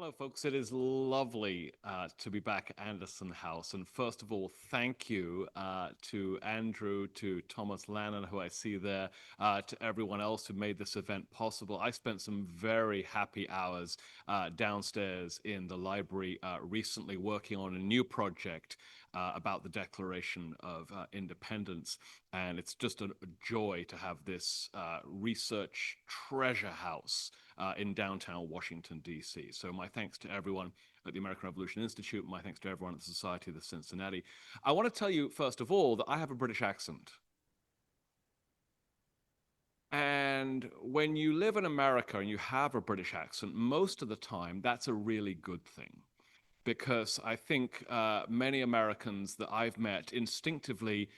Hello, folks. It is lovely to be back at Anderson House. And first of all, thank you to Andrew, to Thomas Lannon, who I see there, to everyone else who made this event possible. I spent some very happy hours downstairs in the library recently working on a new project about the Declaration of Independence. And it's just a joy to have this research treasure house in downtown Washington, D.C. So my thanks to everyone at the American Revolution Institute. My thanks to everyone at the Society of the Cincinnati. I want to tell you, first of all, that I have a British accent. And when you live in America and you have a British accent, most of the time, that's a really good thing. Because I think many Americans that I've met instinctively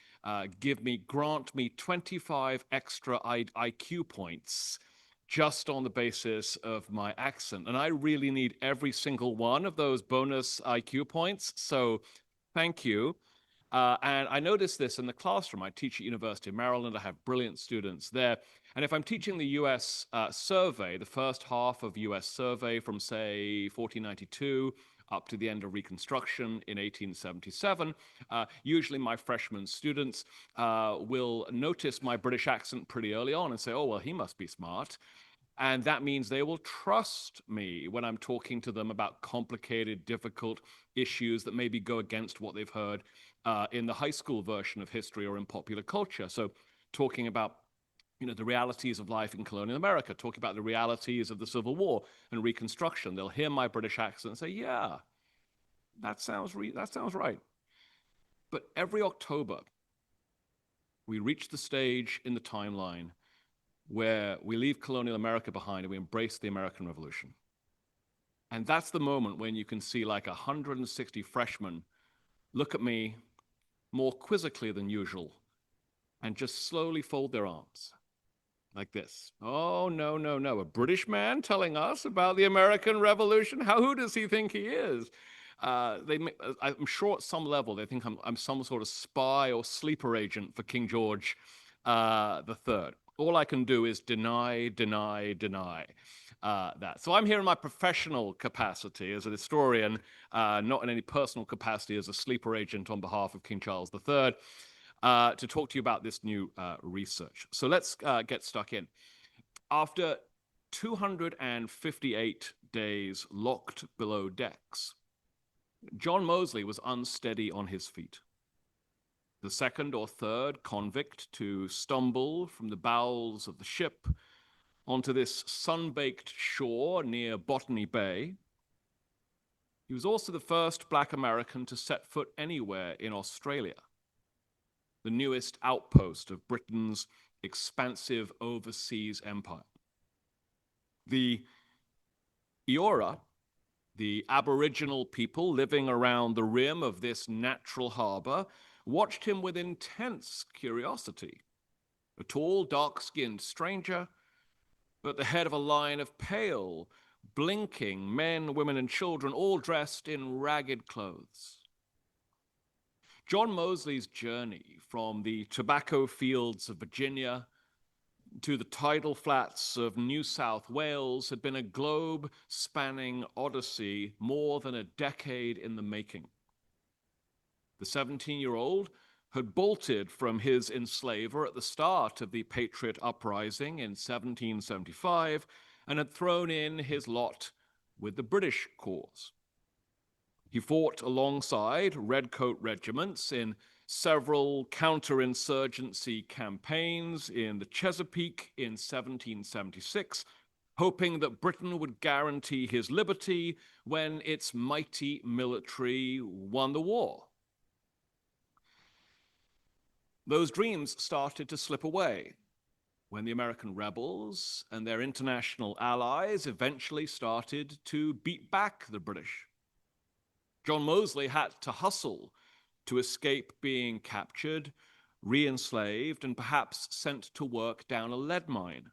grant me 25 extra IQ points just on the basis of my accent. And I really need every single one of those bonus IQ points. So thank you. And I noticed this in the classroom. I teach at University of Maryland. I have brilliant students there. And if I'm teaching the US survey, the first half of US survey from, say, 1492 up to the end of Reconstruction in 1877, usually my freshman students will notice my British accent pretty early on and say, oh, well, he must be smart. And that means they will trust me when I'm talking to them about complicated, difficult issues that maybe go against what they've heard in the high school version of history or in popular culture. So talking about the realities of life in colonial America, talking about the realities of the Civil War and Reconstruction. They'll hear my British accent and say, yeah, that sounds right. But every October, we reach the stage in the timeline where we leave colonial America behind and we embrace the American Revolution. And that's the moment when you can see like 160 freshmen look at me more quizzically than usual and just slowly fold their arms like this. Oh, no, no, no. A British man telling us about the American Revolution? Who does he think he is? I'm sure at some level they think I'm some sort of spy or sleeper agent for King George III. All I can do is deny that. So I'm here in my professional capacity as a historian, not in any personal capacity as a sleeper agent on behalf of King Charles III, to talk to you about this new research. So let's get stuck in. After 258 days locked below decks, John Mosley was unsteady on his feet. The second or third convict to stumble from the bowels of the ship onto this sun-baked shore near Botany Bay. He was also the first Black American to set foot anywhere in Australia, the newest outpost of Britain's expansive overseas empire. The Eora, the Aboriginal people living around the rim of this natural harbor, watched him with intense curiosity. A tall, dark-skinned stranger, at the head of a line of pale, blinking men, women, and children, all dressed in ragged clothes. John Mosley's journey from the tobacco fields of Virginia to the tidal flats of New South Wales had been a globe-spanning odyssey more than a decade in the making. The 17-year-old had bolted from his enslaver at the start of the Patriot Uprising in 1775 and had thrown in his lot with the British cause. He fought alongside redcoat regiments in several counterinsurgency campaigns in the Chesapeake in 1776, hoping that Britain would guarantee his liberty when its mighty military won the war. Those dreams started to slip away when the American rebels and their international allies eventually started to beat back the British. John Mosley had to hustle to escape being captured, re-enslaved, and perhaps sent to work down a lead mine.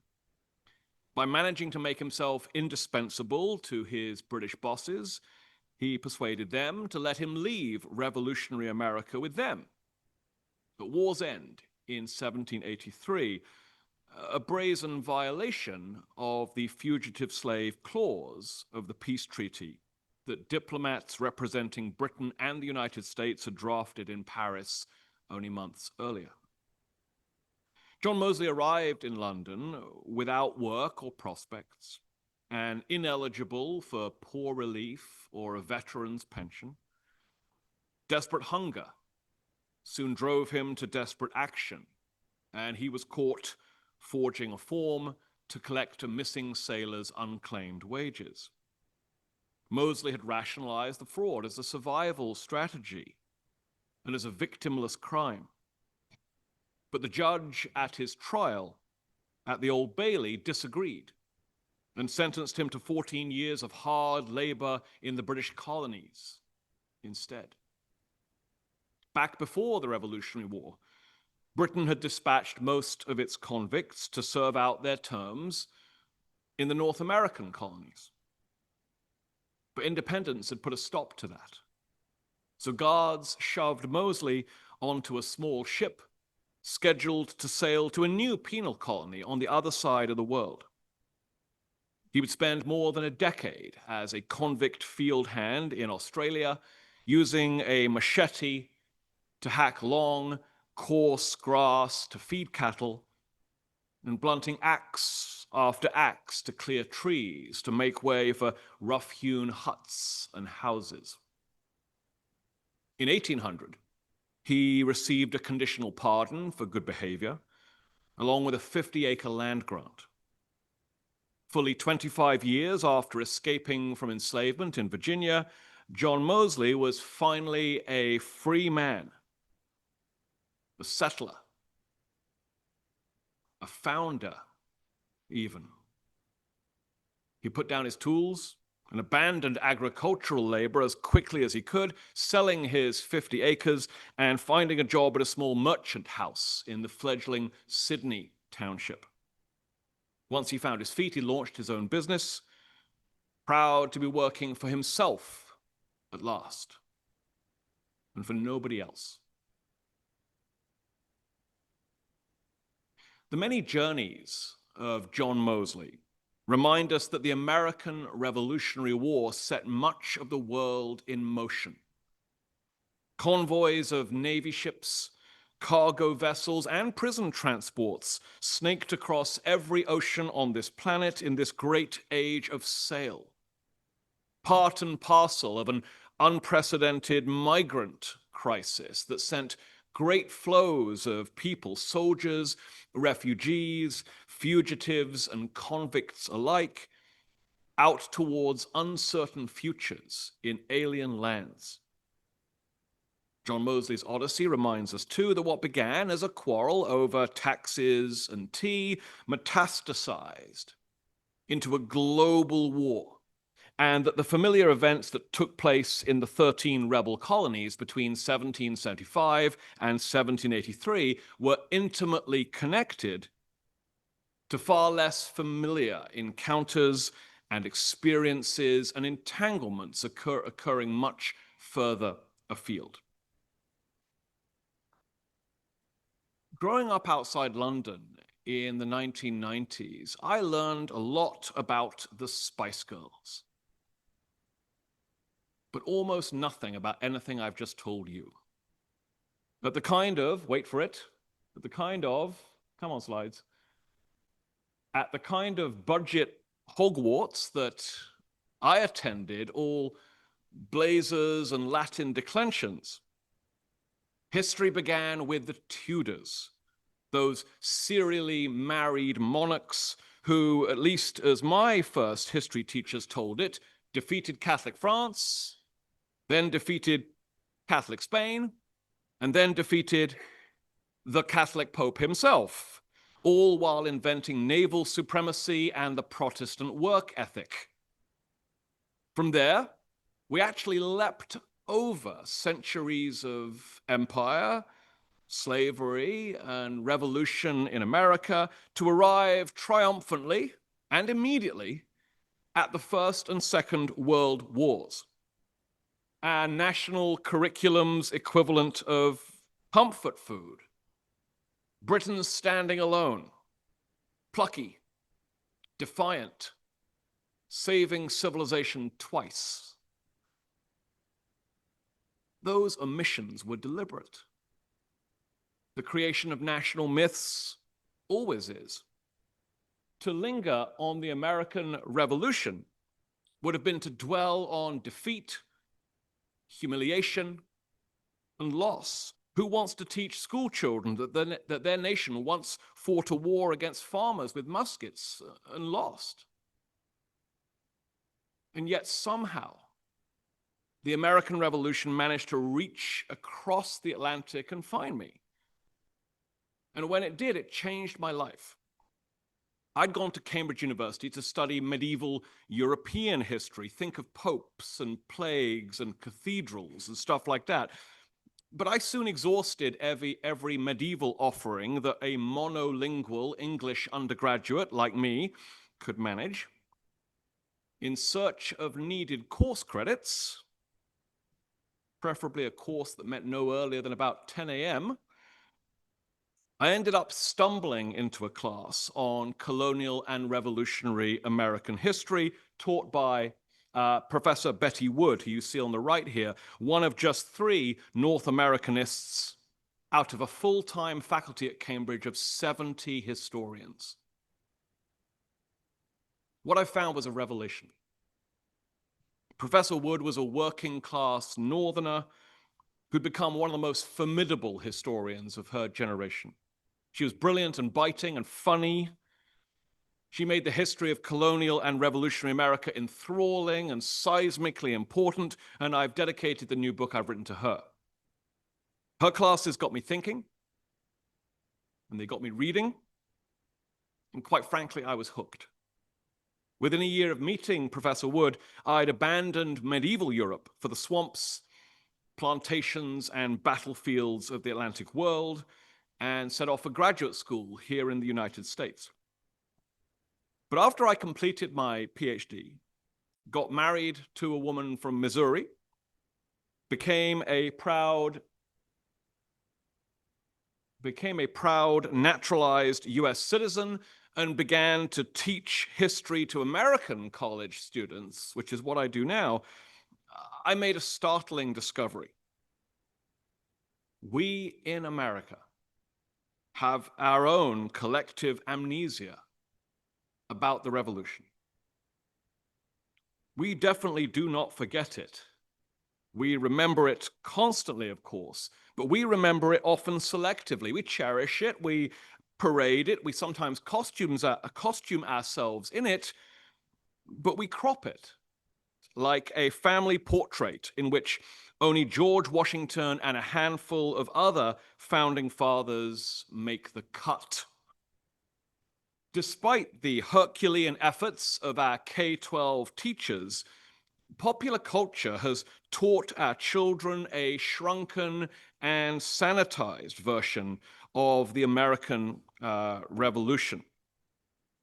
By managing to make himself indispensable to his British bosses, he persuaded them to let him leave revolutionary America with them. At war's end, in 1783, a brazen violation of the fugitive slave clause of the peace treaty that diplomats representing Britain and the United States had drafted in Paris only months earlier. John Mosley arrived in London without work or prospects and ineligible for poor relief or a veteran's pension. Desperate hunger soon drove him to desperate action, and he was caught forging a form to collect a missing sailor's unclaimed wages. Mosley had rationalized the fraud as a survival strategy and as a victimless crime. But the judge at his trial at the Old Bailey disagreed and sentenced him to 14 years of hard labor in the British colonies instead. Back before the Revolutionary War, Britain had dispatched most of its convicts to serve out their terms in the North American colonies. But independence had put a stop to that. So guards shoved Mosley onto a small ship scheduled to sail to a new penal colony on the other side of the world. He would spend more than a decade as a convict field hand in Australia, using a machete to hack long, coarse grass to feed cattle, and blunting axe after axe to clear trees to make way for rough-hewn huts and houses. In 1800, he received a conditional pardon for good behavior, along with a 50-acre land grant. Fully 25 years after escaping from enslavement in Virginia, John Mosley was finally a free man, a settler, a founder, even. He put down his tools and abandoned agricultural labor as quickly as he could, selling his 50 acres and finding a job at a small merchant house in the fledgling Sydney township. Once he found his feet, he launched his own business, proud to be working for himself at last, and for nobody else. The many journeys of John Mosley remind us that the American Revolutionary War set much of the world in motion. Convoys of Navy ships, cargo vessels, and prison transports snaked across every ocean on this planet in this great age of sail. Part and parcel of an unprecedented migrant crisis that sent great flows of people, soldiers, refugees, fugitives, and convicts alike, out towards uncertain futures in alien lands. John Mosley's Odyssey reminds us, too, that what began as a quarrel over taxes and tea metastasized into a global war, and that the familiar events that took place in the 13 rebel colonies between 1775 and 1783 were intimately connected to far less familiar encounters and experiences and entanglements occurring much further afield. Growing up outside London in the 1990s, I learned a lot about the Spice Girls, but almost nothing about anything I've just told you. At the kind of, wait for it, at the kind of, come on slides, at the kind of budget Hogwarts that I attended, all blazers and Latin declensions. History began with the Tudors, those serially married monarchs who, at least as my first history teachers told it, defeated Catholic France, then defeated Catholic Spain, and then defeated the Catholic Pope himself, all while inventing naval supremacy and the Protestant work ethic. From there, we actually leapt over centuries of empire, slavery, and revolution in America to arrive triumphantly and immediately at the First and Second World Wars, our national curriculum's equivalent of comfort food, Britain standing alone, plucky, defiant, saving civilization twice. Those omissions were deliberate. The creation of national myths always is. To linger on the American Revolution would have been to dwell on defeat, humiliation, and loss. Who wants to teach school children that their nation once fought a war against farmers with muskets and lost? And yet somehow, the American Revolution managed to reach across the Atlantic and find me. And when it did, it changed my life. I'd gone to Cambridge University to study medieval European history, think of popes and plagues and cathedrals and stuff like that. But I soon exhausted every medieval offering that a monolingual English undergraduate like me could manage. In search of needed course credits, preferably a course that met no earlier than about 10 a.m., I ended up stumbling into a class on colonial and revolutionary American history taught by Professor Betty Wood, who you see on the right here, one of just 3 North Americanists out of a full-time faculty at Cambridge of 70 historians. What I found was a revelation. Professor Wood was a working-class Northerner who'd become one of the most formidable historians of her generation. She was brilliant and biting and funny. She made the history of colonial and revolutionary America enthralling and seismically important, and I've dedicated the new book I've written to her. Her classes got me thinking, and they got me reading, and quite frankly, I was hooked. Within a year of meeting Professor Wood, I'd abandoned medieval Europe for the swamps, plantations, and battlefields of the Atlantic world, and set off for graduate school here in the United States. But after I completed my Ph.D., got married to a woman from Missouri, became a proud naturalized US citizen, and began to teach history to American college students, which is what I do now, I made a startling discovery. We in America have our own collective amnesia about the revolution. We definitely do not forget it. We remember it constantly, of course, but we remember it often selectively. We cherish it, we parade it, we sometimes costume ourselves in it, but we crop it like a family portrait in which only George Washington and a handful of other founding fathers make the cut. Despite the Herculean efforts of our K-12 teachers, popular culture has taught our children a shrunken and sanitized version of the American Revolution.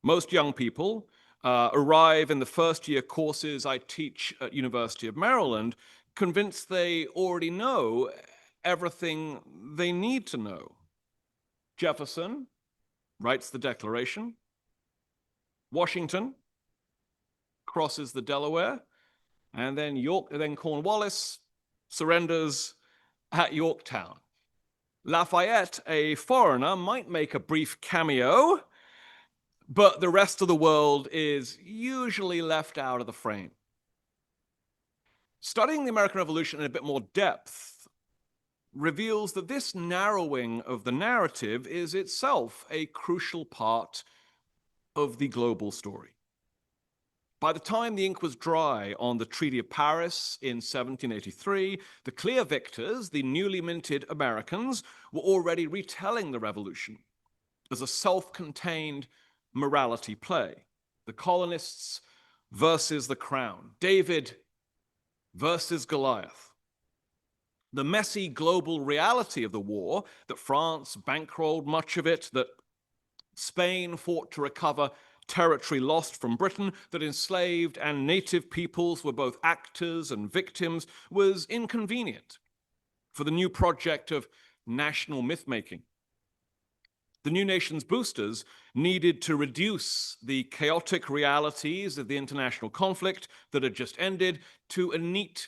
Most young people arrive in the first-year courses I teach at University of Maryland convinced they already know everything they need to know. Jefferson writes the Declaration. Washington crosses the Delaware, and then Cornwallis surrenders at Yorktown. Lafayette, a foreigner, might make a brief cameo, but the rest of the world is usually left out of the frame. Studying the American Revolution in a bit more depth reveals that this narrowing of the narrative is itself a crucial part of the global story. By the time the ink was dry on the Treaty of Paris in 1783, the clear victors, the newly minted Americans, were already retelling the revolution as a self-contained morality play. The colonists versus the crown. David versus Goliath. The messy global reality of the war, that France bankrolled much of it, that Spain fought to recover territory lost from Britain, that enslaved and native peoples were both actors and victims, was inconvenient for the new project of national myth-making. The new nation's boosters needed to reduce the chaotic realities of the international conflict that had just ended to a neat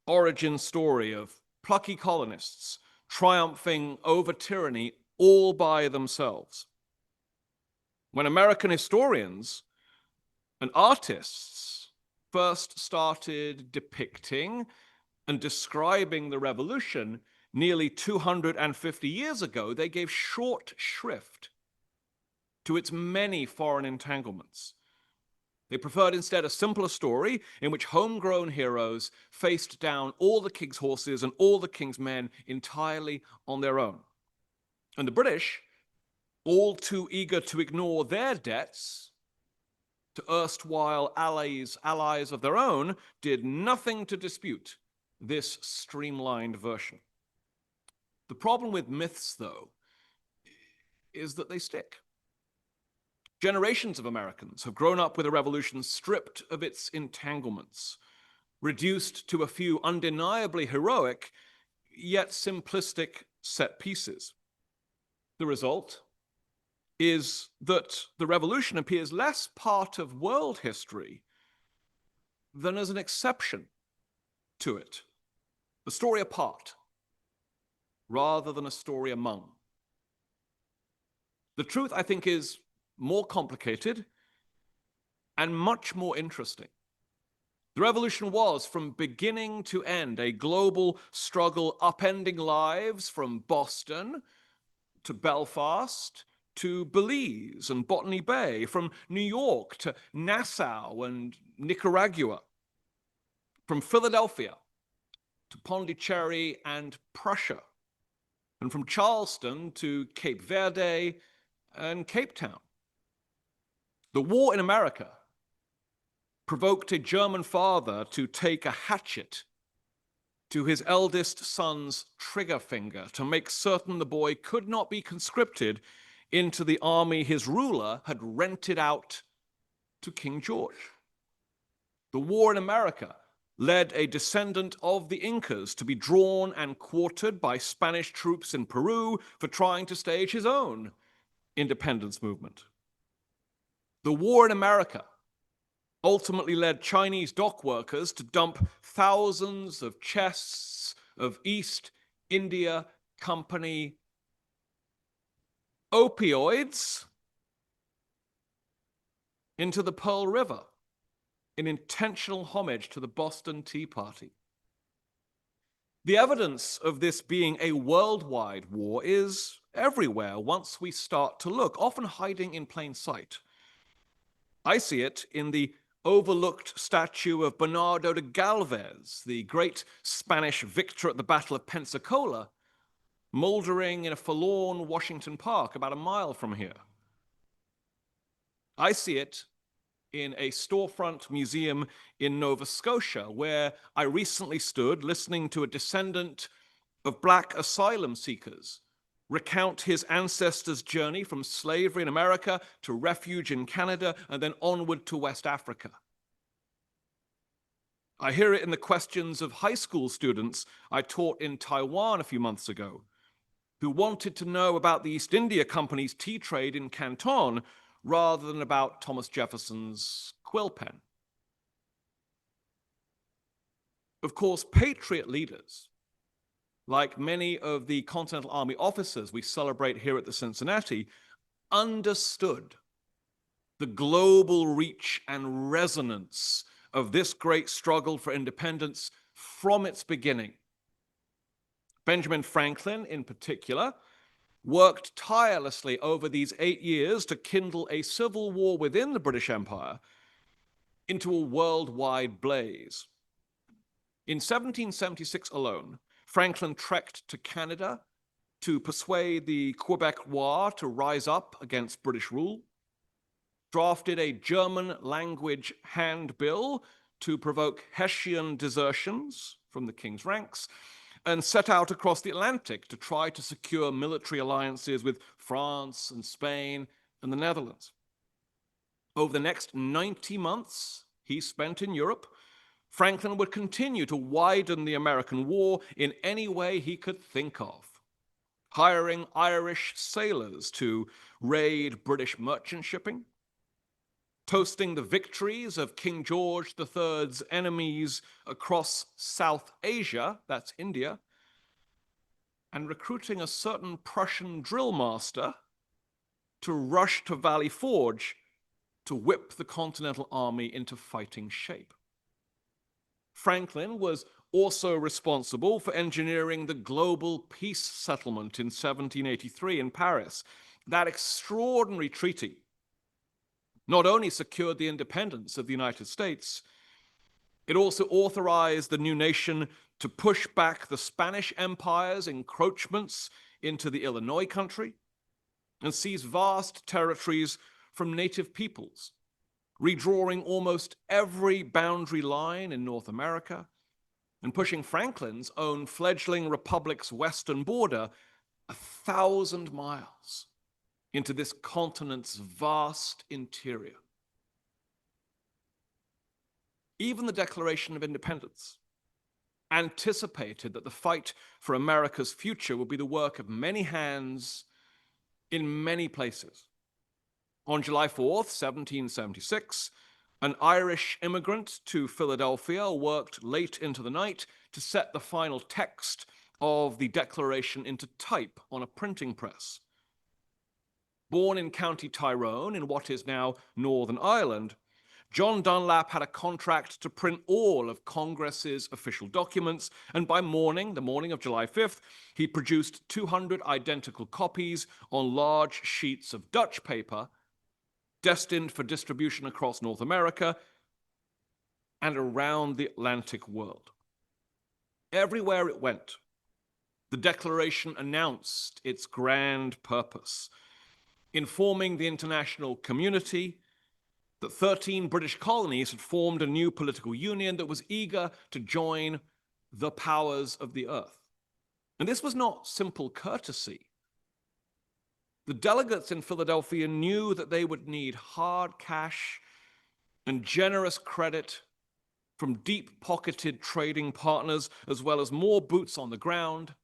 origin story of plucky colonists triumphing over tyranny all by themselves. When American historians and artists first started depicting and describing the revolution nearly 250 years ago, they gave short shrift to its many foreign entanglements. They preferred instead a simpler story in which homegrown heroes faced down all the king's horses and all the king's men entirely on their own. And the British, all too eager to ignore their debts to erstwhile allies of their own, did nothing to dispute this streamlined version. The problem with myths, though, is that they stick. Generations of Americans have grown up with a revolution stripped of its entanglements, reduced to a few undeniably heroic, yet simplistic set pieces. The result is that the revolution appears less part of world history than as an exception to it, a story apart, rather than a story among. The truth, I think, is more complicated and much more interesting. The revolution was, from beginning to end, a global struggle upending lives from Boston to Belfast to Belize and Botany Bay, from New York to Nassau and Nicaragua, from Philadelphia to Pondicherry and Prussia, and from Charleston to Cape Verde and Cape Town. The war in America provoked a German father to take a hatchet to his eldest son's trigger finger to make certain the boy could not be conscripted into the army his ruler had rented out to King George. The war in America led a descendant of the Incas to be drawn and quartered by Spanish troops in Peru for trying to stage his own independence movement. The war in America ultimately led Chinese dock workers to dump thousands of chests of East India Company opioids into the Pearl River in intentional homage to the Boston Tea Party. The evidence of this being a worldwide war is everywhere once we start to look, often hiding in plain sight. I see it in the overlooked statue of Bernardo de Galvez, the great Spanish victor at the Battle of Pensacola, moldering in a forlorn Washington Park about a mile from here. I see it in a storefront museum in Nova Scotia, where I recently stood listening to a descendant of Black asylum seekers recount his ancestors' journey from slavery in America to refuge in Canada and then onward to West Africa. I hear it in the questions of high school students I taught in Taiwan a few months ago, who wanted to know about the East India Company's tea trade in Canton rather than about Thomas Jefferson's quill pen. Of course, patriot leaders, like many of the Continental Army officers we celebrate here at the Cincinnati, understood the global reach and resonance of this great struggle for independence from its beginning. Benjamin Franklin, in particular, worked tirelessly over these 8 years to kindle a civil war within the British Empire into a worldwide blaze. In 1776 alone, Franklin trekked to Canada to persuade the Quebecois to rise up against British rule, drafted a German-language handbill to provoke Hessian desertions from the king's ranks, and set out across the Atlantic to try to secure military alliances with France and Spain and the Netherlands. Over the next 90 months he spent in Europe, Franklin would continue to widen the American war in any way he could think of, hiring Irish sailors to raid British merchant shipping, toasting the victories of King George III's enemies across South Asia, that's India, and recruiting a certain Prussian drill master to rush to Valley Forge to whip the Continental Army into fighting shape. Franklin was also responsible for engineering the global peace settlement in 1783 in Paris. That extraordinary treaty not only secured the independence of the United States, it also authorized the new nation to push back the Spanish Empire's encroachments into the Illinois country and seize vast territories from native peoples, redrawing almost every boundary line in North America and pushing Franklin's own fledgling republic's western border 1,000 miles into this continent's vast interior. Even the Declaration of Independence anticipated that the fight for America's future would be the work of many hands in many places. On July 4th, 1776, an Irish immigrant to Philadelphia worked late into the night to set the final text of the Declaration into type on a printing press. Born in County Tyrone, in what is now Northern Ireland, John Dunlap had a contract to print all of Congress's official documents, and by morning, the morning of July 5th, he produced 200 identical copies on large sheets of Dutch paper destined for distribution across North America and around the Atlantic world. Everywhere it went, the Declaration announced its grand purpose, informing the international community that 13 British colonies had formed a new political union that was eager to join the powers of the earth. And this was not simple courtesy. The delegates in Philadelphia knew that they would need hard cash and generous credit from deep-pocketed trading partners, as well as more boots on the ground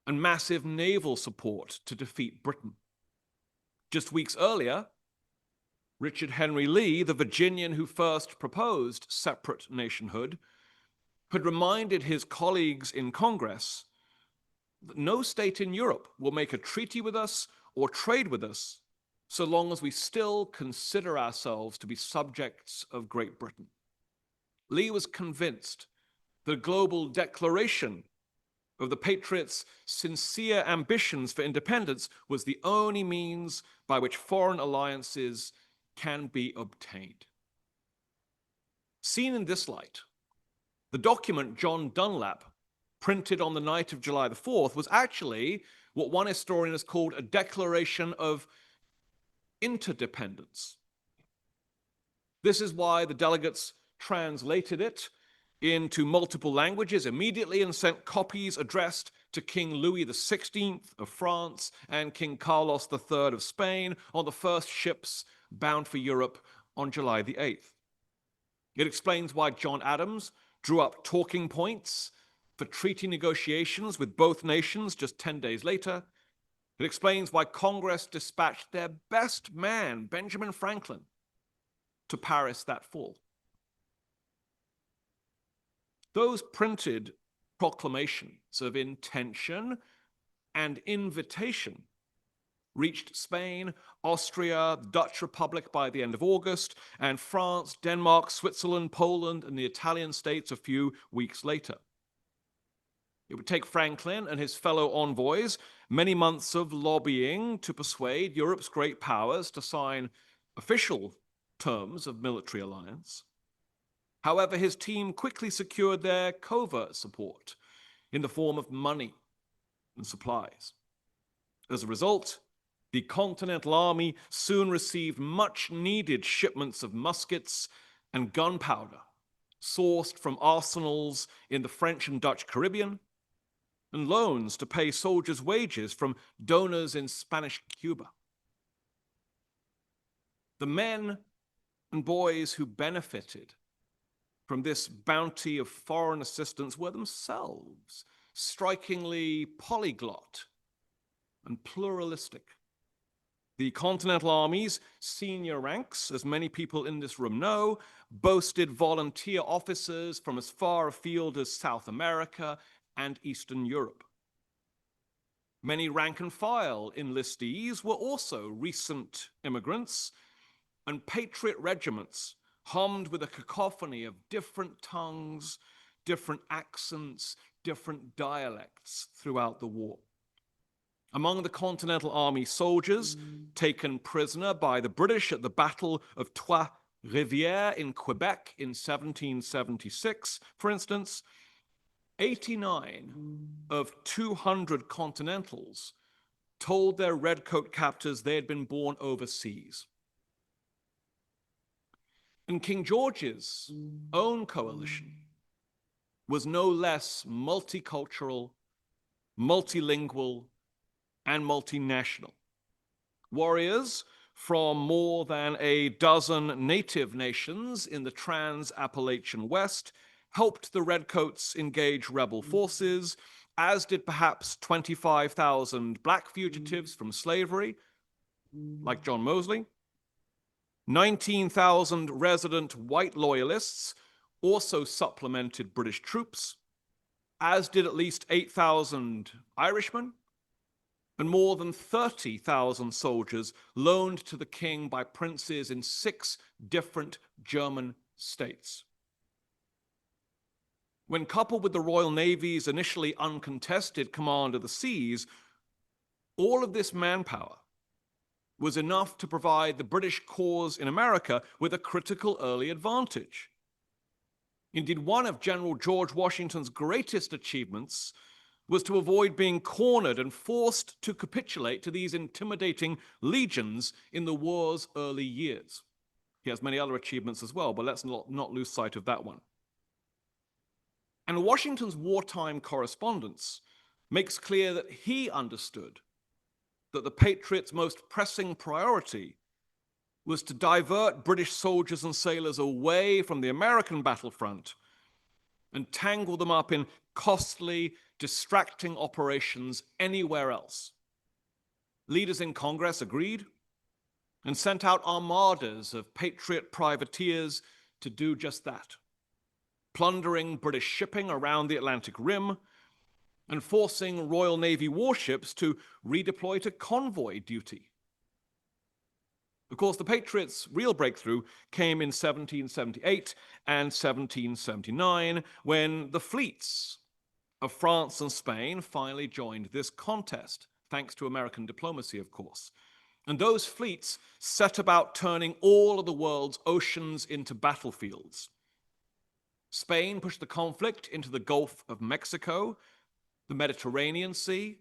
and massive naval support to defeat Britain. Just weeks earlier, Richard Henry Lee, the Virginian who first proposed separate nationhood, had reminded his colleagues in Congress that no state in Europe will make a treaty with us or trade with us so long as we still consider ourselves to be subjects of Great Britain. Lee was convinced that a global declaration of the Patriots' sincere ambitions for independence was the only means by which foreign alliances can be obtained. Seen in this light, the document John Dunlap printed on the night of July the 4th was actually what one historian has called a declaration of interdependence. This is why the delegates translated it into multiple languages immediately and sent copies addressed to King Louis XVI of France and King Carlos III of Spain on the first ships bound for Europe on July the 8th. It explains why John Adams drew up talking points for treaty negotiations with both nations just 10 days later. It explains why Congress dispatched their best man, Benjamin Franklin, to Paris that fall. Those printed proclamations of intention and invitation reached Spain, Austria, the Dutch Republic by the end of August, and France, Denmark, Switzerland, Poland, and the Italian states a few weeks later. It would take Franklin and his fellow envoys many months of lobbying to persuade Europe's great powers to sign official terms of military alliance. However, his team quickly secured their covert support in the form of money and supplies. As a result, the Continental Army soon received much-needed shipments of muskets and gunpowder sourced from arsenals in the French and Dutch Caribbean, and loans to pay soldiers' wages from donors in Spanish Cuba. The men and boys who benefited from this bounty of foreign assistance were themselves strikingly polyglot and pluralistic. The Continental Army's senior ranks, as many people in this room know, boasted volunteer officers from as far afield as South America and Eastern Europe. Many rank-and-file enlistees were also recent immigrants, and patriot regiments hummed with a cacophony of different tongues, different accents, different dialects throughout the war. Among the Continental Army soldiers taken prisoner by the British at the Battle of Trois-Rivières in Quebec in 1776, for instance, 89 of 200 Continentals told their redcoat captors they had been born overseas. And King George's own coalition was no less multicultural, multilingual, and multinational. Warriors from more than a dozen native nations in the Trans-Appalachian West helped the Redcoats engage rebel forces, as did perhaps 25,000 black fugitives from slavery, like John Mosley. 19,000 resident white loyalists also supplemented British troops, as did at least 8,000 Irishmen, and more than 30,000 soldiers loaned to the king by princes in 6 different German states. When coupled with the Royal Navy's initially uncontested command of the seas, all of this manpower was enough to provide the British cause in America with a critical early advantage. Indeed, one of General George Washington's greatest achievements was to avoid being cornered and forced to capitulate to these intimidating legions in the war's early years. He has many other achievements as well, but let's not lose sight of that one. And Washington's wartime correspondence makes clear that he understood that the Patriots' most pressing priority was to divert British soldiers and sailors away from the American battlefront and tangle them up in costly, distracting operations anywhere else. Leaders in Congress agreed and sent out armadas of Patriot privateers to do just that, plundering British shipping around the Atlantic Rim and forcing Royal Navy warships to redeploy to convoy duty. Of course, the Patriots' real breakthrough came in 1778 and 1779, when the fleets of France and Spain finally joined this contest, thanks to American diplomacy, of course. And those fleets set about turning all of the world's oceans into battlefields. Spain pushed the conflict into the Gulf of Mexico, the Mediterranean Sea,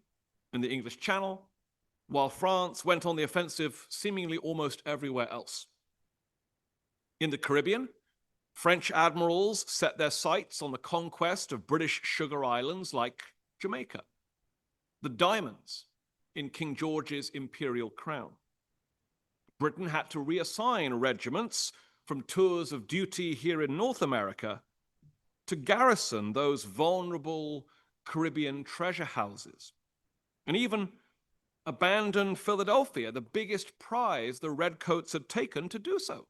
and the English Channel, while France went on the offensive seemingly almost everywhere else. In the Caribbean, French admirals set their sights on the conquest of British sugar islands like Jamaica, the diamonds in King George's imperial crown. Britain had to reassign regiments from tours of duty here in North America to garrison those vulnerable Caribbean treasure houses, and even abandon Philadelphia, the biggest prize the Redcoats had taken, to do so.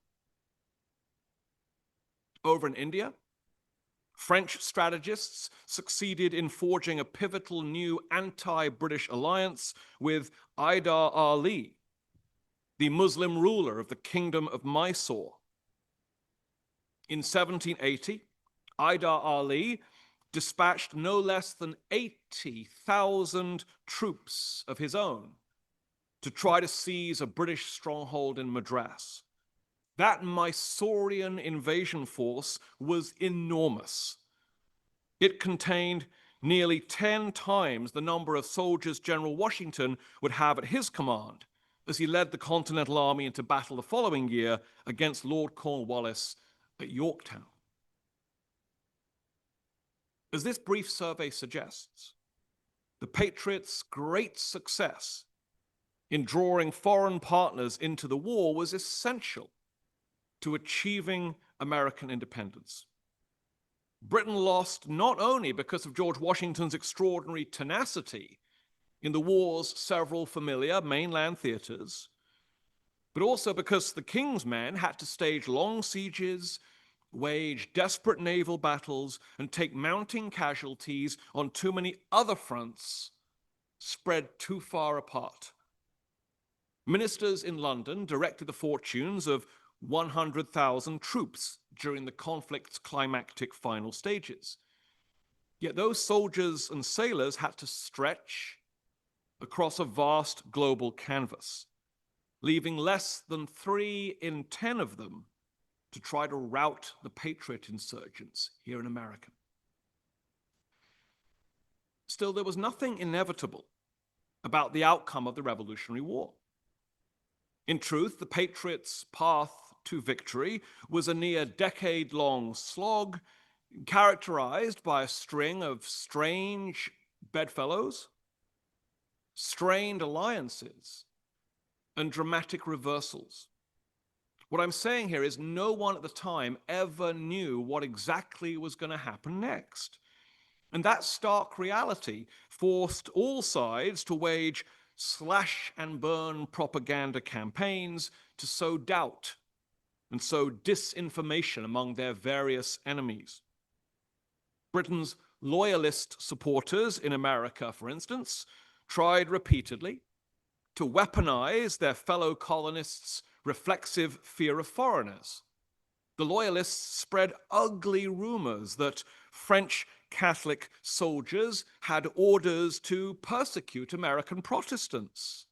Over in India, French strategists succeeded in forging a pivotal new anti-British alliance with Hyder Ali, the Muslim ruler of the Kingdom of Mysore. In 1780, Hyder Ali dispatched no less than 80,000 troops of his own to try to seize a British stronghold in Madras. That Mysorean invasion force was enormous. It contained nearly 10 times the number of soldiers General Washington would have at his command as he led the Continental Army into battle the following year against Lord Cornwallis at Yorktown. As this brief survey suggests, the Patriots' great success in drawing foreign partners into the war was essential to achieving American independence. Britain lost not only because of George Washington's extraordinary tenacity in the war's several familiar mainland theaters, but also because the king's men had to stage long sieges, wage desperate naval battles, and take mounting casualties on too many other fronts spread too far apart. Ministers in London directed the fortunes of 100,000 troops during the conflict's climactic final stages. Yet those soldiers and sailors had to stretch across a vast global canvas, leaving less than 3 in 10 of them to try to rout the patriot insurgents here in America. Still, there was nothing inevitable about the outcome of the Revolutionary War. In truth, the patriots' path to victory was a near decade-long slog characterized by a string of strange bedfellows, strained alliances, and dramatic reversals. What I'm saying here is no one at the time ever knew what exactly was going to happen next. And that stark reality forced all sides to wage slash and burn propaganda campaigns to sow doubt and sow disinformation among their various enemies. Britain's loyalist supporters in America, for instance, tried repeatedly to weaponize their fellow colonists' reflexive fear of foreigners. The loyalists spread ugly rumors that French Catholic soldiers had orders to persecute American Protestants,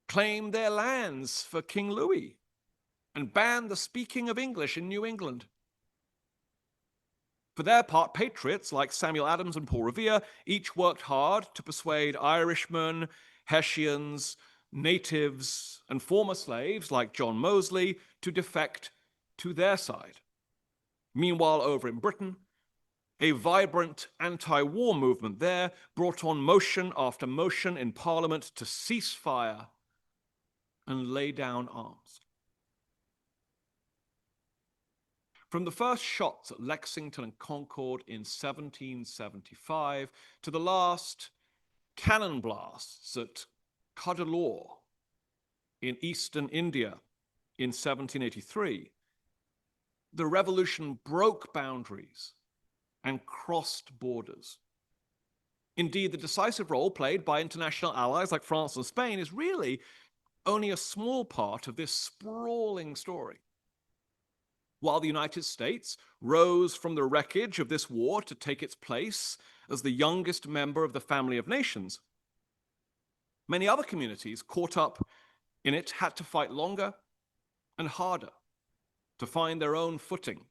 claim their lands for King Louis, and ban the speaking of English in New England. For their part, patriots like Samuel Adams and Paul Revere each worked hard to persuade Irishmen, Hessians, natives, and former slaves like John Mosley to defect to their side. Meanwhile, over in Britain, a vibrant anti-war movement there brought on motion after motion in Parliament to cease fire and lay down arms. From the first shots at Lexington and Concord in 1775 to the last cannon blasts at Cuddalore in eastern India in 1783, the revolution broke boundaries and crossed borders. Indeed, the decisive role played by international allies like France and Spain is really only a small part of this sprawling story. While the United States rose from the wreckage of this war to take its place as the youngest member of the family of nations, many other communities caught up in it had to fight longer and harder to find their own footing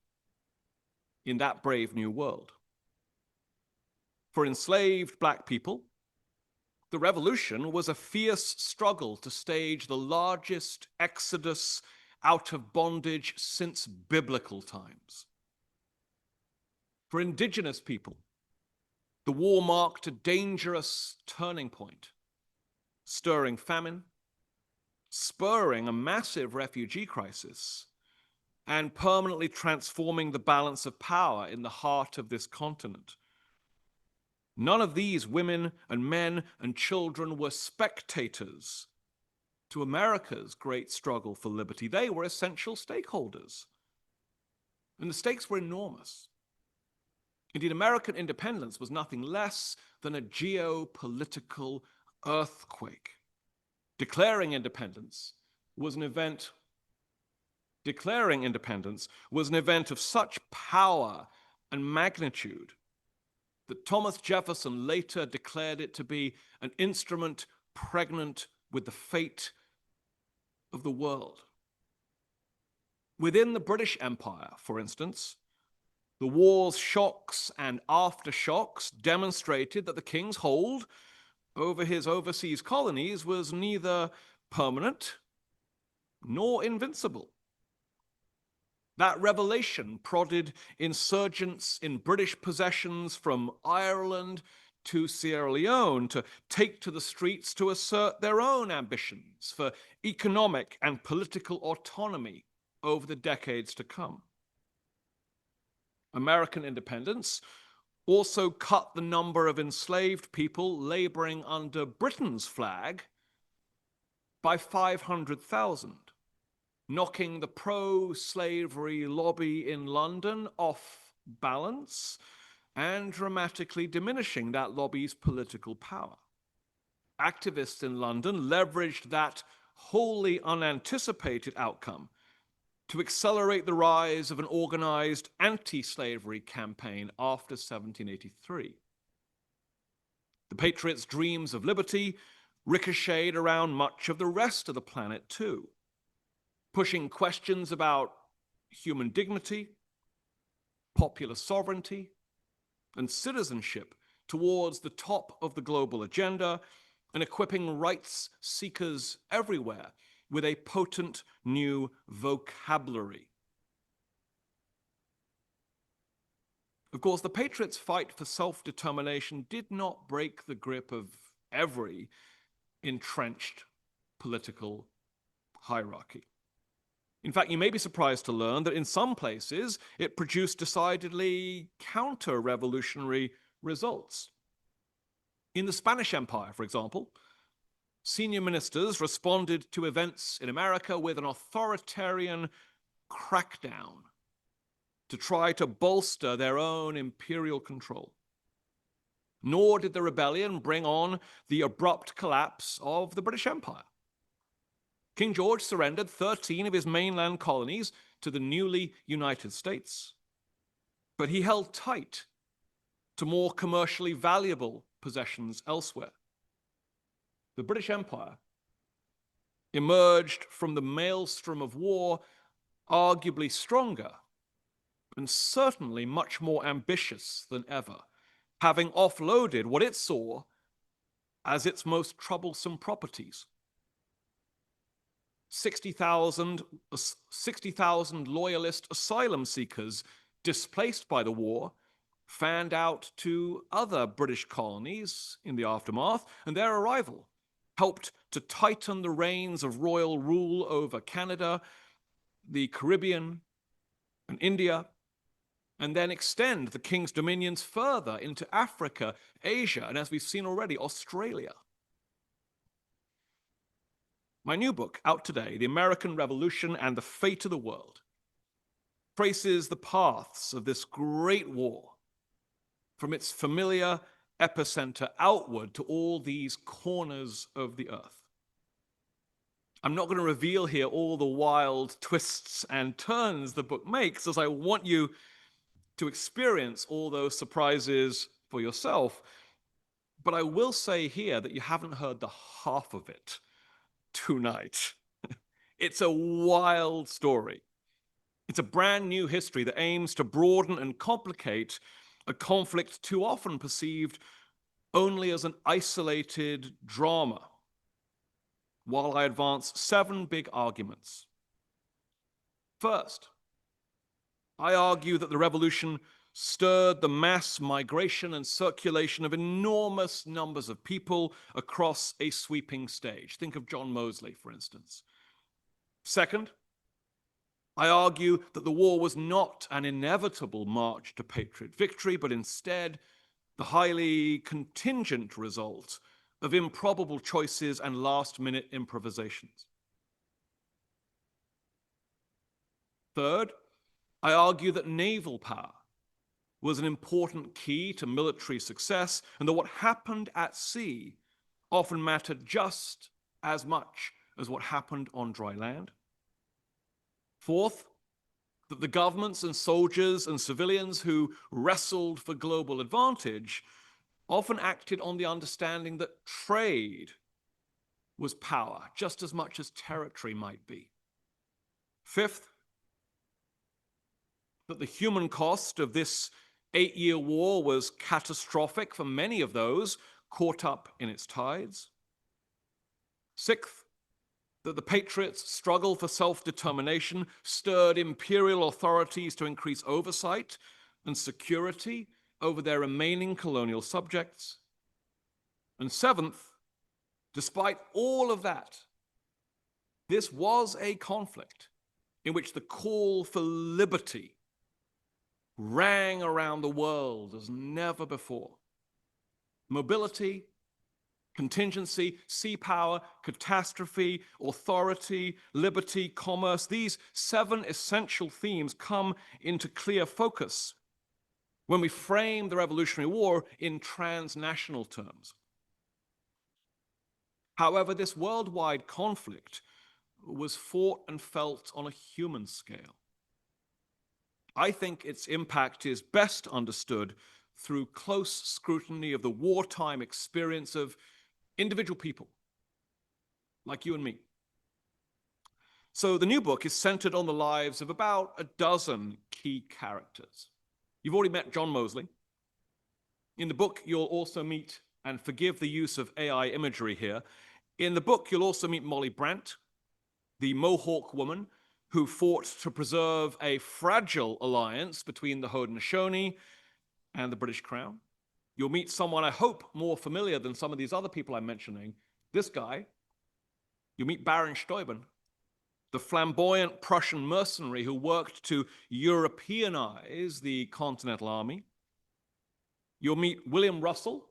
in that brave new world. For enslaved Black people, the revolution was a fierce struggle to stage the largest exodus out of bondage since biblical times. For indigenous people, the war marked a dangerous turning point, stirring famine, spurring a massive refugee crisis, and permanently transforming the balance of power in the heart of this continent. None of these women and men and children were spectators to America's great struggle for liberty. They were essential stakeholders. And the stakes were enormous. Indeed, American independence was nothing less than a geopolitical earthquake. Declaring independence was an event of such power and magnitude that Thomas Jefferson later declared it to be an instrument pregnant with the fate of the world. Within the British Empire, for instance, the war's shocks and aftershocks demonstrated that the king's hold over his overseas colonies was neither permanent nor invincible. That revelation prodded insurgents in British possessions from Ireland to Sierra Leone to take to the streets to assert their own ambitions for economic and political autonomy over the decades to come. American independence also cut the number of enslaved people laboring under Britain's flag by 500,000, knocking the pro-slavery lobby in London off balance and dramatically diminishing that lobby's political power. Activists in London leveraged that wholly unanticipated outcome to accelerate the rise of an organized anti-slavery campaign after 1783. The Patriots' dreams of liberty ricocheted around much of the rest of the planet too, pushing questions about human dignity, popular sovereignty, and citizenship towards the top of the global agenda and equipping rights seekers everywhere with a potent new vocabulary. Of course, the Patriots' fight for self-determination did not break the grip of every entrenched political hierarchy. In fact, you may be surprised to learn that in some places it produced decidedly counter-revolutionary results. In the Spanish Empire, for example, senior ministers responded to events in America with an authoritarian crackdown to try to bolster their own imperial control. Nor did the rebellion bring on the abrupt collapse of the British Empire. King George surrendered 13 of his mainland colonies to the newly United States, but he held tight to more commercially valuable possessions elsewhere. The British Empire emerged from the maelstrom of war arguably stronger and certainly much more ambitious than ever, having offloaded what it saw as its most troublesome properties. 60,000 loyalist asylum seekers displaced by the war fanned out to other British colonies in the aftermath, and their arrival helped to tighten the reins of royal rule over Canada, the Caribbean, and India, and then extend the king's dominions further into Africa, Asia, and as we've seen already, Australia. My new book, out today, The American Revolution and the Fate of the World, traces the paths of this great war from its familiar epicenter outward to all these corners of the earth. I'm not going to reveal here all the wild twists and turns the book makes, as I want you to experience all those surprises for yourself. But I will say here that you haven't heard the half of it tonight. It's a wild story. It's a brand new history that aims to broaden and complicate a conflict too often perceived only as an isolated drama, while I advance 7 big arguments. First, I argue that the revolution stirred the mass migration and circulation of enormous numbers of people across a sweeping stage. Think of John Mosley, for instance. Second, I argue that the war was not an inevitable march to patriot victory, but instead the highly contingent result of improbable choices and last-minute improvisations. Third, I argue that naval power was an important key to military success, and that what happened at sea often mattered just as much as what happened on dry land. Fourth, that the governments and soldiers and civilians who wrestled for global advantage often acted on the understanding that trade was power just as much as territory might be. Fifth, that the human cost of this 8-year war was catastrophic for many of those caught up in its tides. Sixth, that the Patriots' struggle for self-determination stirred imperial authorities to increase oversight and security over their remaining colonial subjects. And seventh, despite all of that, this was a conflict in which the call for liberty rang around the world as never before. Mobility, contingency, sea power, catastrophe, authority, liberty, commerce, these 7 essential themes come into clear focus when we frame the Revolutionary War in transnational terms. However, this worldwide conflict was fought and felt on a human scale. I think its impact is best understood through close scrutiny of the wartime experience of individual people like you and me. So the new book is centered on the lives of about a dozen key characters. You've already met John Mosley. In the book, you'll also meet, and forgive the use of AI imagery here, in the book, you'll also meet Molly Brandt, the Mohawk woman who fought to preserve a fragile alliance between the Haudenosaunee and the British Crown. You'll meet someone I hope more familiar than some of these other people I'm mentioning, this guy. You'll meet Baron Steuben, the flamboyant Prussian mercenary who worked to Europeanize the Continental Army. You'll meet William Russell,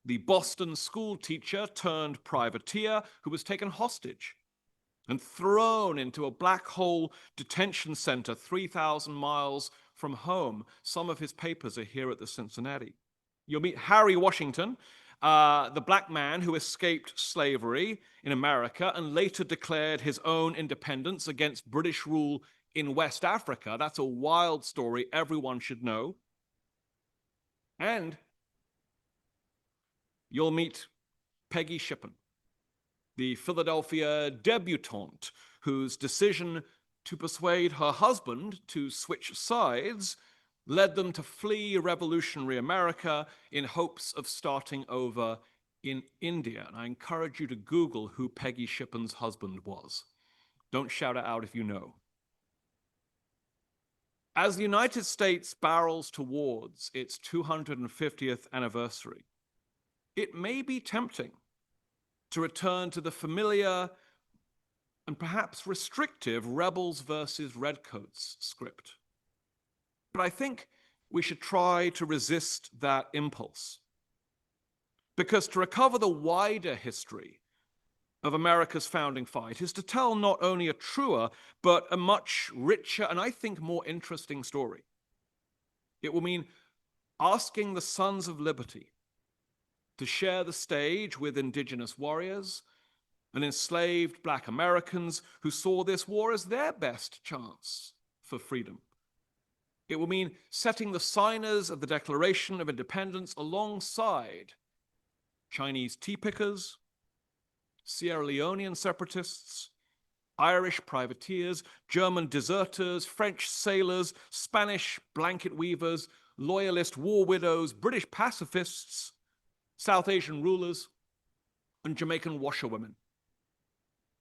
the Boston school teacher turned privateer who was taken hostage and thrown into a black hole detention center 3,000 miles from home. Some of his papers are here at the Cincinnati. You'll meet Harry Washington, the black man who escaped slavery in America and later declared his own independence against British rule in West Africa. That's a wild story everyone should know. And you'll meet Peggy Shippen, the Philadelphia debutante whose decision to persuade her husband to switch sides led them to flee revolutionary America in hopes of starting over in India. And I encourage you to Google who Peggy Shippen's husband was. Don't shout it out if you know. As the United States barrels towards its 250th anniversary, it may be tempting to return to the familiar and perhaps restrictive rebels versus redcoats script. But I think we should try to resist that impulse. Because to recover the wider history of America's founding fight is to tell not only a truer, but a much richer and I think more interesting story. It will mean asking the Sons of Liberty to share the stage with indigenous warriors and enslaved Black Americans who saw this war as their best chance for freedom. It will mean setting the signers of the Declaration of Independence alongside Chinese tea pickers, Sierra Leonean separatists, Irish privateers, German deserters, French sailors, Spanish blanket weavers, loyalist war widows, British pacifists, South Asian rulers, and Jamaican washerwomen.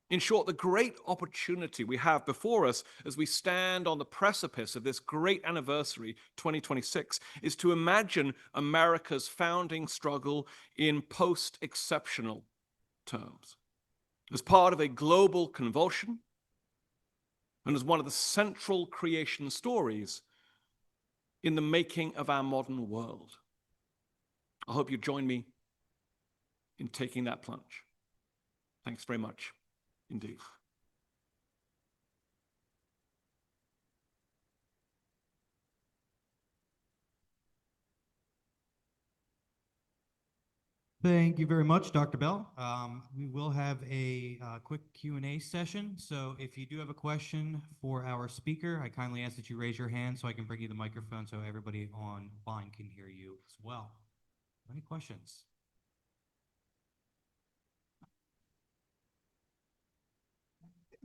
In short, the great opportunity we have before us as we stand on the precipice of this great anniversary, 2026, is to imagine America's founding struggle in post-exceptional terms, as part of a global convulsion and as one of the central creation stories in the making of our modern world. I hope you join me in taking that plunge. Thanks very much indeed. Thank you very much, Dr. Bell. We will have a quick Q&A session. So if you do have a question for our speaker, I kindly ask that you raise your hand so I can bring you the microphone so everybody online can hear you as well. Any questions?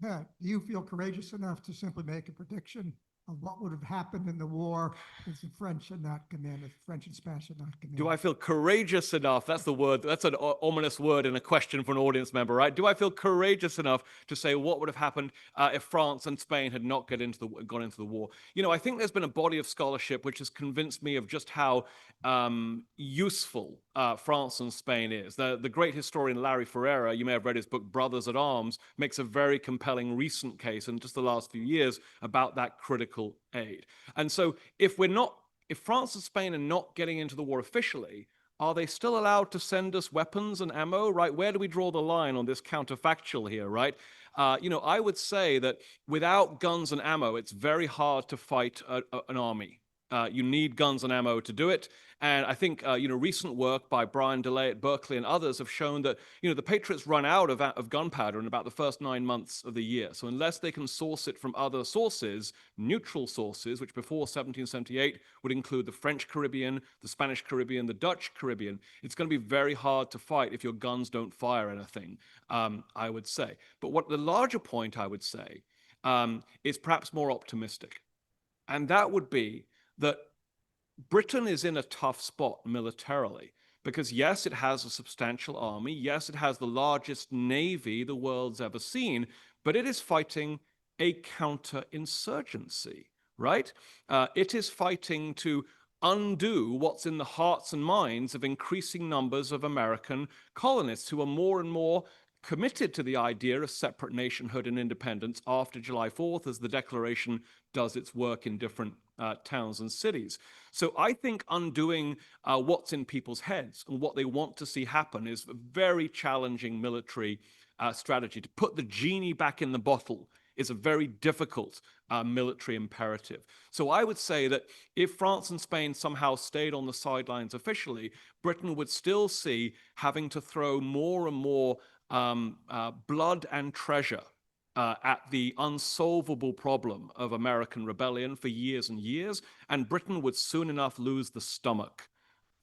Do you feel courageous enough to simply make a prediction of what would have happened in the war if the French had not come in, if French and Spanish had not come in? Do I feel courageous enough? That's the word. That's an ominous word in a question for an audience member, right? Do I feel courageous enough to say what would have happened if France and Spain had not gone into the war? You know, I think there's been a body of scholarship which has convinced me of just how useful France and Spain is. The great historian Larry Ferreira, you may have read his book Brothers at Arms, makes a very compelling recent case in just the last few years about that critical aid. And so if France and Spain are not getting into the war officially, are they still allowed to send us weapons and ammo, right? Where do we draw the line on this counterfactual here, right? I would say that without guns and ammo, it's very hard to fight an army. You need guns and ammo to do it. And I think, recent work by Brian DeLay at Berkeley and others have shown that, the Patriots run out of gunpowder in about the first 9 months of the year. So unless they can source it from other sources, neutral sources, which before 1778 would include the French Caribbean, the Spanish Caribbean, the Dutch Caribbean, it's going to be very hard to fight if your guns don't fire anything, I would say. But what the larger point I would say is perhaps more optimistic. And that would be that Britain is in a tough spot militarily because, yes, it has a substantial army. Yes, it has the largest navy the world's ever seen, but it is fighting a counterinsurgency, right? It is fighting to undo what's in the hearts and minds of increasing numbers of American colonists who are more and more committed to the idea of separate nationhood and independence after July 4th, as the Declaration does its work in different towns and cities. So I think undoing what's in people's heads and what they want to see happen is a very challenging military strategy. To put the genie back in the bottle is a very difficult military imperative. So I would say that if France and Spain somehow stayed on the sidelines officially, Britain would still see having to throw more and more blood and treasure at the unsolvable problem of American rebellion for years and years, and Britain would soon enough lose the stomach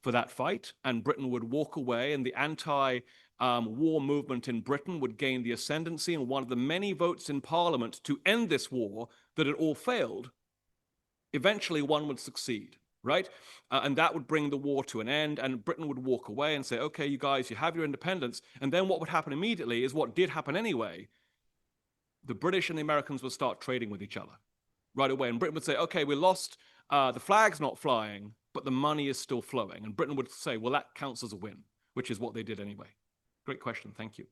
for that fight, and Britain would walk away, and the anti-war movement in Britain would gain the ascendancy, and one of the many votes in Parliament to end this war that had all failed, eventually one would succeed. Right? And that would bring the war to an end, and Britain would walk away and say, okay, you guys, you have your independence. And then what would happen immediately is what did happen anyway. The British and the Americans would start trading with each other right away. And Britain would say, okay, we lost, the flag's not flying, but the money is still flowing. And Britain would say, well, that counts as a win, which is what they did anyway. Great question. Thank you.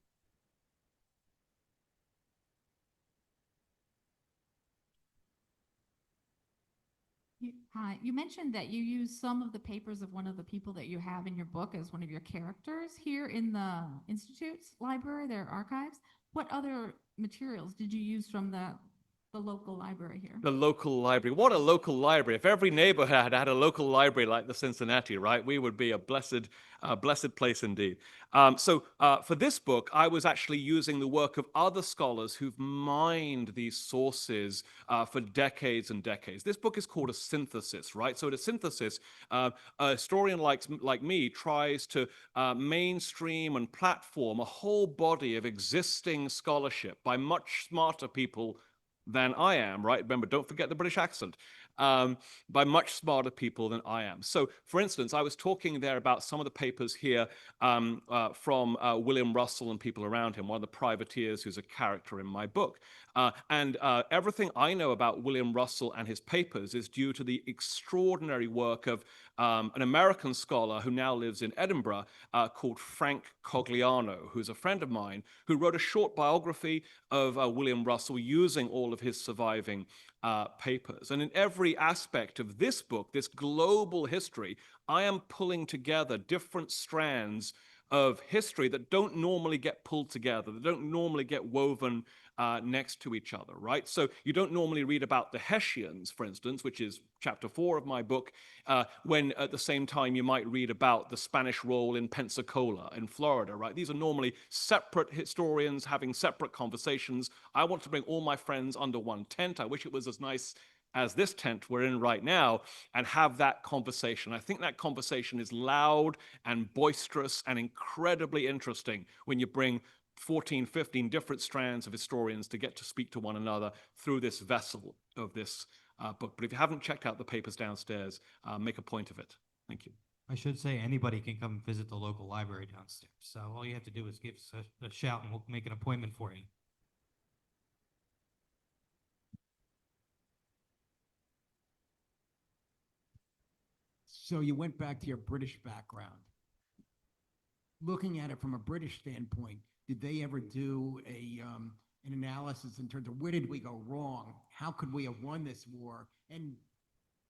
Hi, you mentioned that you use some of the papers of one of the people that you have in your book as one of your characters here in the Institute's library, their archives. What other materials did you use from the local library here? The local library. What a local library. If every neighborhood had a local library like the Cincinnati, right, we would be a blessed place indeed. So for this book, I was actually using the work of other scholars who've mined these sources for decades and decades. This book is called a synthesis, right? So in a synthesis, a historian like me tries to mainstream and platform a whole body of existing scholarship by much smarter people than I am, right? Remember, don't forget the British accent. By much smarter people than I am. So, for instance, I was talking there about some of the papers here from William Russell and people around him, one of the privateers who's a character in my book. And everything I know about William Russell and his papers is due to the extraordinary work of an American scholar who now lives in Edinburgh called Frank Cogliano, who's a friend of mine, who wrote a short biography of William Russell using all of his surviving papers. And in every aspect of this book, this global history, I am pulling together different strands of history that don't normally get pulled together, that don't normally get woven next to each other, right? So you don't normally read about the Hessians, for instance, which is chapter 4 of my book, when at the same time you might read about the Spanish role in Pensacola in Florida, right? These are normally separate historians having separate conversations. I want to bring all my friends under one tent. I wish it was as nice as this tent we're in right now, and have that conversation. I think that conversation is loud and boisterous and incredibly interesting when you bring 14, 15 different strands of historians to get to speak to one another through this vessel of this book. But if you haven't checked out the papers downstairs, make a point of it. Thank you. I should say anybody can come visit the local library downstairs. So all you have to do is give us a shout and we'll make an appointment for you. So you went back to your British background. looking at it from a British standpoint, did they ever do an analysis in terms of where did we go wrong? How could we have won this war and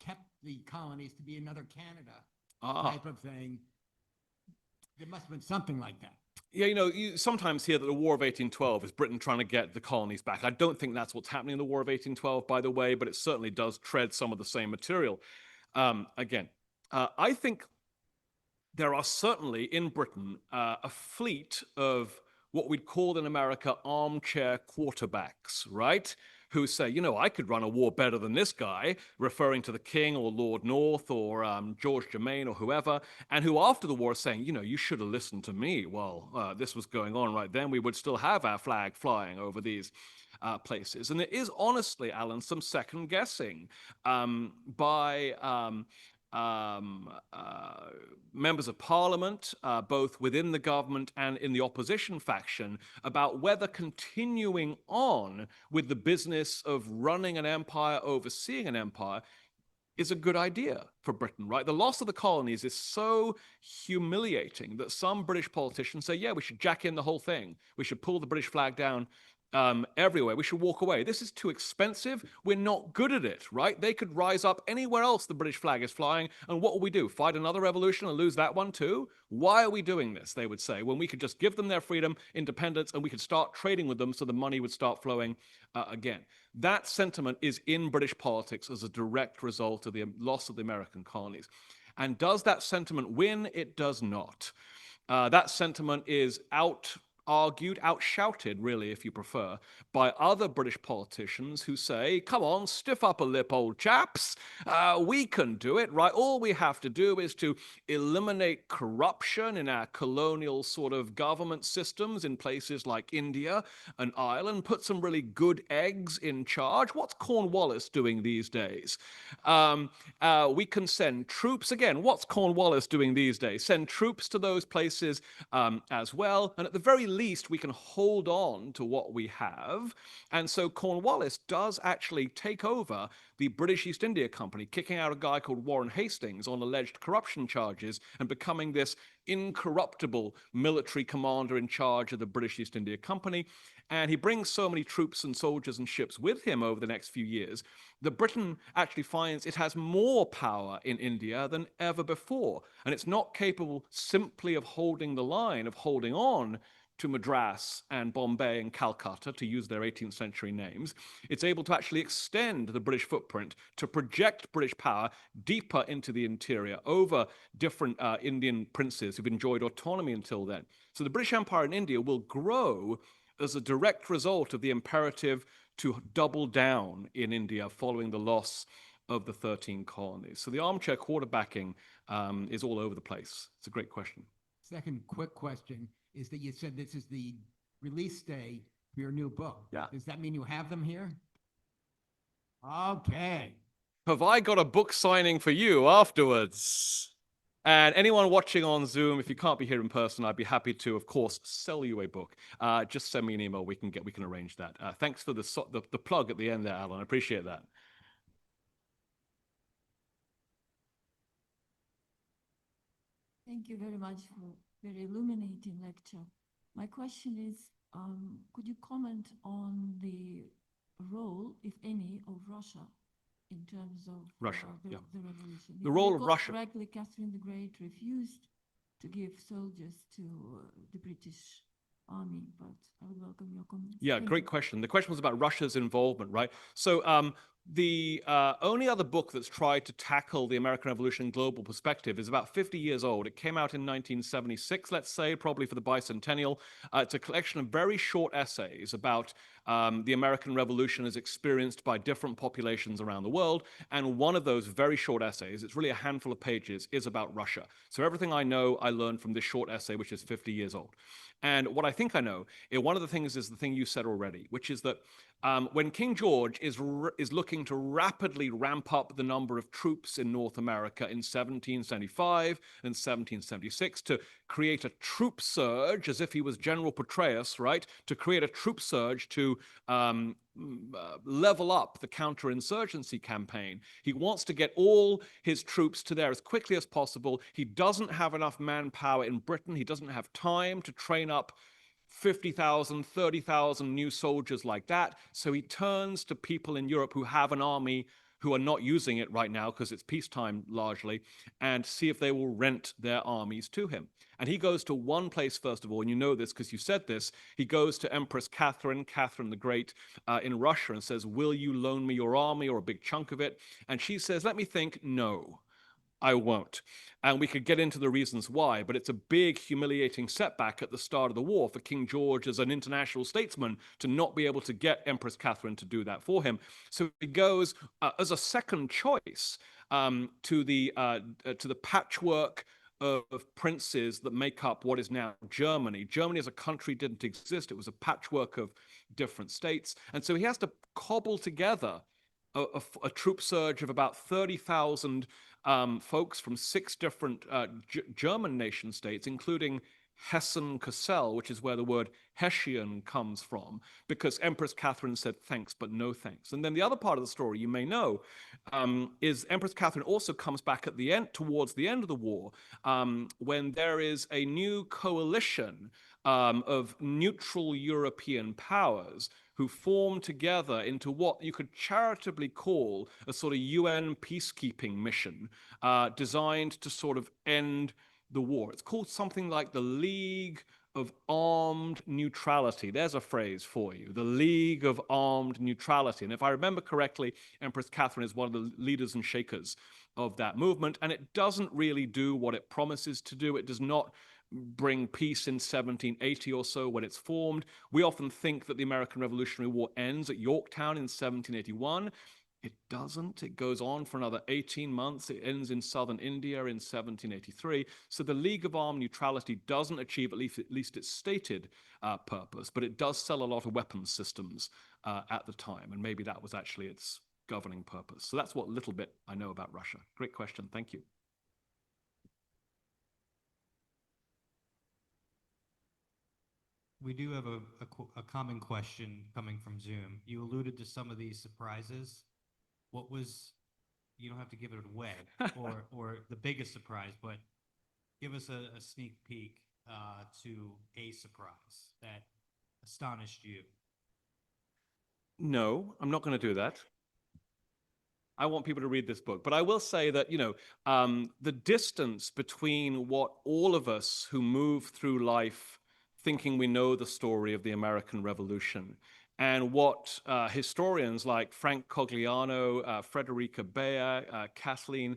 kept the colonies to be another Canada type of thing? There must have been something like that. Yeah, you sometimes hear that the War of 1812 is Britain trying to get the colonies back. I don't think that's what's happening in the War of 1812, by the way, but it certainly does tread some of the same material. I think there are certainly in Britain a fleet of what we'd call in America armchair quarterbacks, right? Who say, I could run a war better than this guy, referring to the King or Lord North or George Germain or whoever, and who after the war are saying, you should have listened to me while this was going on right then. We would still have our flag flying over these places. And there is honestly, Alan, some second guessing by members of parliament, both within the government and in the opposition faction, about whether continuing on with the business of running an empire, overseeing an empire, is a good idea for Britain, right? The loss of the colonies is so humiliating that some British politicians say, yeah, we should jack in the whole thing. We should pull the British flag down everywhere. We should walk away. This is too expensive. We're not good at it, right? They could rise up anywhere else the British flag is flying, and what will we do? Fight another revolution and lose that one too? Why are we doing this, they would say, when we could just give them their freedom, independence, and we could start trading with them so the money would start flowing again. That sentiment is in British politics as a direct result of the loss of the American colonies. And does that sentiment win? It does not. That sentiment is outshouted, really, if you prefer, by other British politicians who say, come on, stiff upper lip, old chaps. We can do it, right? All we have to do is to eliminate corruption in our colonial sort of government systems in places like India and Ireland, put some really good eggs in charge. What's Cornwallis doing these days? We can send troops. Again, what's Cornwallis doing these days? Send troops to those places as well. And at the very least, we can hold on to what we have. And so Cornwallis does actually take over the British East India Company, kicking out a guy called Warren Hastings on alleged corruption charges and becoming this incorruptible military commander in charge of the British East India Company. And he brings so many troops and soldiers and ships with him over the next few years that Britain actually finds it has more power in India than ever before. And it's not capable simply of holding the line, of holding on to Madras and Bombay and Calcutta, to use their 18th century names. It's able to actually extend the British footprint, to project British power deeper into the interior over different Indian princes who've enjoyed autonomy until then. So the British Empire in India will grow as a direct result of the imperative to double down in India following the loss of the 13 colonies. So the armchair quarterbacking is all over the place. It's a great question. Second quick question is that you said this is the release day for your new book. Yeah. Does that mean you have them here? Okay. Have I got a book signing for you afterwards? And anyone watching on Zoom, if you can't be here in person, I'd be happy to, of course, sell you a book. Just send me an email. We can arrange that. Thanks for the plug at the end there, Alan. I appreciate that. Thank you very much for a very illuminating lecture. My question is, could you comment on the role, if any, of Russia in terms of Russia, the revolution? The role of Because Russia. correctly, Catherine the Great refused to give soldiers to the British army, but I would welcome your comments. Yeah, Thank great you. question. The question was about Russia's involvement, right? So the only other book that's tried to tackle the American Revolution in global perspective is about 50 years old. It came out in 1976, let's say, probably for the bicentennial. It's a collection of very short essays about the American Revolution as experienced by different populations around the world. And one of those very short essays, it's really a handful of pages, is about Russia. So everything I know, I learned from this short essay, which is 50 years old. And what I think I know, one of the things is the thing you said already, which is that when King George is looking looking to rapidly ramp up the number of troops in North America in 1775 and 1776 to create a troop surge, as if he was General Petraeus, right? To create a troop surge to level up the counterinsurgency campaign. He wants to get all his troops to there as quickly as possible. He doesn't have enough manpower in Britain. He doesn't have time to train up 50,000, 30,000 new soldiers like that. So he turns to people in Europe who have an army, who are not using it right now because it's peacetime largely, and see if they will rent their armies to him. And he goes to one place, first of all, and you know this because you said this. He goes to Empress Catherine the Great in Russia and says, will you loan me your army or a big chunk of it? And she says, let me think, no. I won't. And we could get into the reasons why, but it's a big, humiliating setback at the start of the war for King George as an international statesman to not be able to get Empress Catherine to do that for him. So he goes as a second choice to the patchwork of princes that make up what is now Germany. Germany as a country didn't exist. It was a patchwork of different states. And so he has to cobble together a troop surge of about 30,000 folks from 6 different German nation states, including Hessen-Kassel, which is where the word Hessian comes from, because Empress Catherine said thanks, but no thanks. And then the other part of the story you may know is Empress Catherine also comes back at the end, towards the end of the war, when there is a new coalition of neutral European powers who form together into what you could charitably call a sort of UN peacekeeping mission designed to sort of end the war. It's called something like the League of Armed Neutrality. There's a phrase for you, the League of Armed Neutrality. And if I remember correctly, Empress Catherine is one of the leaders and shakers of that movement, and it doesn't really do what it promises to do. It does not bring peace in 1780 or so when it's formed. We often think that the American Revolutionary War ends at Yorktown in 1781. It doesn't. It goes on for another 18 months. It ends in southern India in 1783. So the League of Armed Neutrality doesn't achieve at least its stated purpose, but it does sell a lot of weapons systems at the time, and maybe that was actually its governing purpose. So that's what little bit I know about Russia. Great question. Thank you. We do have a common question coming from Zoom. You alluded to some of these surprises. What was, you don't have to give it away, or the biggest surprise, but give us a sneak peek to a surprise that astonished you. No, I'm not going to do that. I want people to read this book. But I will say that, the distance between what all of us who move through life thinking we know the story of the American Revolution and what historians like Frank Cogliano, Frederica Beyer, Kathleen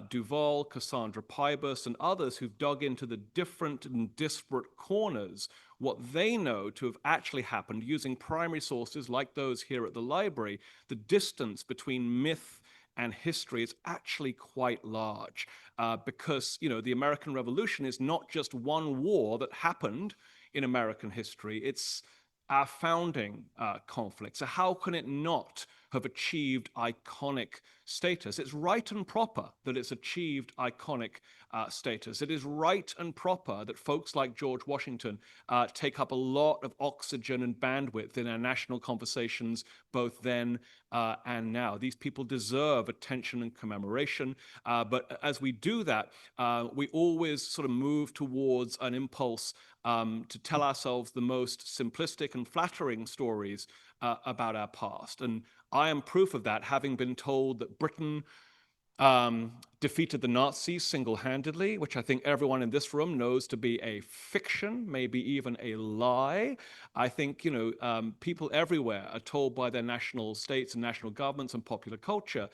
Duval, Cassandra Pybus, and others who've dug into the different and disparate corners, what they know to have actually happened using primary sources like those here at the library, the distance between myth and history is actually quite large because, the American Revolution is not just one war that happened in American history. It's our founding conflict. So how can it not have achieved iconic status? It's right and proper that it's achieved iconic status. It is right and proper that folks like George Washington take up a lot of oxygen and bandwidth in our national conversations, both then and now. These people deserve attention and commemoration. But as we do that, we always sort of move towards an impulse to tell ourselves the most simplistic and flattering stories about our past. And I am proof of that, having been told that Britain defeated the Nazis single-handedly, which I think everyone in this room knows to be a fiction, maybe even a lie. I think, people everywhere are told by their national states and national governments and popular culture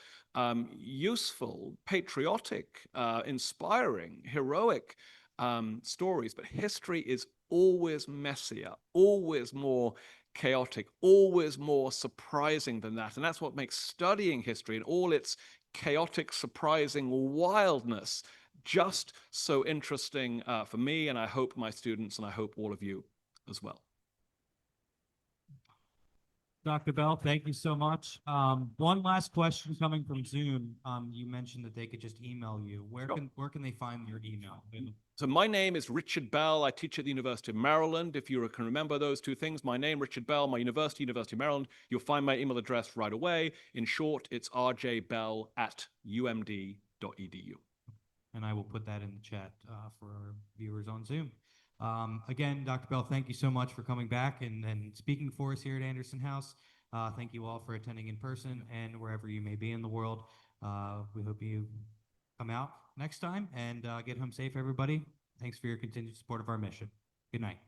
useful, patriotic, inspiring, heroic stories. But history is always messier, always more chaotic, always more surprising than that. And that's what makes studying history and all its chaotic, surprising wildness just so interesting for me, and I hope my students, and I hope all of you as well. Dr. Bell, thank you so much. One last question coming from Zoom. You mentioned that they could just email you. Where can they find your email? So my name is Richard Bell. I teach at the University of Maryland. If you can remember those two things, my name, Richard Bell, my university, University of Maryland, you'll find my email address right away. In short, it's rjbell@umd.edu. And I will put that in the chat for our viewers on Zoom. Again, Dr. Bell, thank you so much for coming back and speaking for us here at Anderson House. Thank you all for attending in person and wherever you may be in the world. We hope you come out next time and get home safe, everybody. Thanks for your continued support of our mission. Good night.